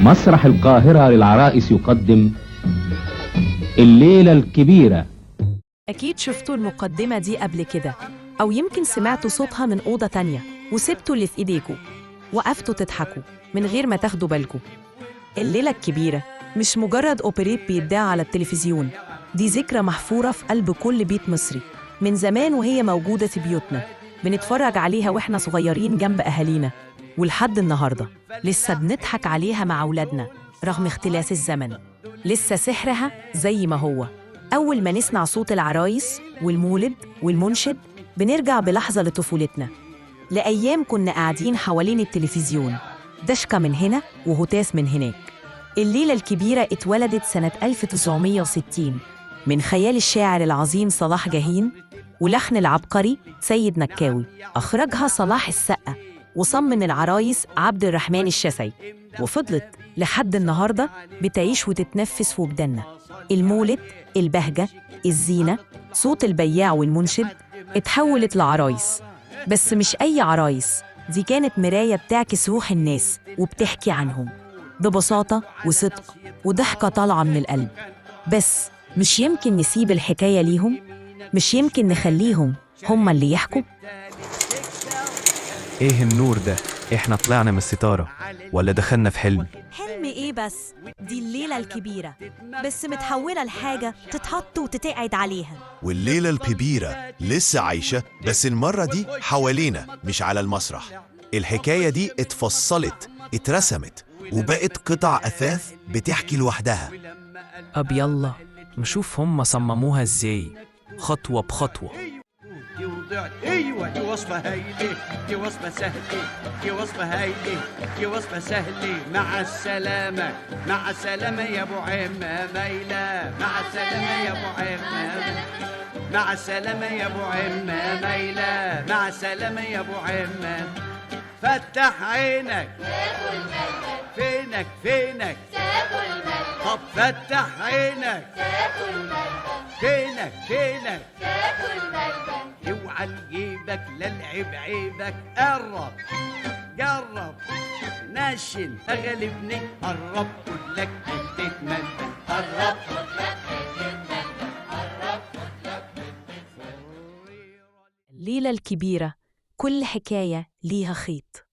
مسرح القاهرة للعرائس يقدم الليلة الكبيرة. أكيد شفتوا المقدمة دي قبل كده، أو يمكن سمعتوا صوتها من أوضة تانية وسبتوا اللي في إيديكوا وقفتوا تضحكوا من غير ما تاخدوا بالكوا. الليلة الكبيرة مش مجرد أوبريت بيتذاع على التلفزيون، دي ذكرى محفورة في قلب كل بيت مصري من زمان، وهي موجودة في بيوتنا بنتفرج عليها وإحنا صغيرين جنب أهالينا، ولحد النهاردة لسه بنضحك عليها مع أولادنا رغم اختلاف الزمن. لسه سحرها زي ما هو. أول ما نسمع صوت العرايس والمولد والمنشد بنرجع بلحظة لطفولتنا، لأيام كنا قاعدين حوالين التلفزيون، دشكة من هنا وهتاس من هناك. الليلة الكبيرة اتولدت سنة 1960 من خيال الشاعر العظيم صلاح جاهين ولحن العبقري سيد مكاوي. أخرجها صلاح السقا وصمم العرايس عبد الرحمن الشافعي، وفضلت لحد النهاردة بتعيش وتتنفس في وجداننا. المولد، البهجة، الزينة، صوت البياع والمنشد اتحولت لعرايس، بس مش أي عرايس، دي كانت مراية بتعكس روح الناس وبتحكي عنهم ببساطة وصدق وضحكة طالعة من القلب. بس مش يمكن نسيب الحكاية ليهم؟ مش يمكن نخليهم هما اللي يحكوا؟ ايه النور ده؟ احنا طلعنا من الستارة ولا دخلنا في حلم؟ حلم ايه بس؟ دي الليلة الكبيرة، بس متحولة لحاجة تتحط وتتقعد عليها. والليلة الكبيرة لسه عايشة، بس المرة دي حوالينا مش على المسرح. الحكاية دي اتفصلت، اترسمت، وبقت قطع أثاث بتحكي لوحدها. أب يلا نشوف هم صمموها ازاي خطوة بخطوة. ايوه دي وصفه هايله، دي وصفه سهله، دي وصفه هايله، دي وصفه سهله. مع السلامه، مع السلامه يا ابو عمه ميله، مع السلامه يا ابو عمه، مع السلامه يا ابو عمه ميله، مع السلامه يا ابو عمه. فتح عينك تاكل ملبن، فينك فينك تاكل ملبن، طب فتح عينك تاكل ملبن، فينك فينك تاكل ملبن. اوعى لجيبك للعب عيبك، قرب جرب نشن اغلبني، قرب كلك حته ملبن، قرب كلك حته ملبن، قرب كلك حته. الليلة الكبيرة كل حكاية ليها خيط.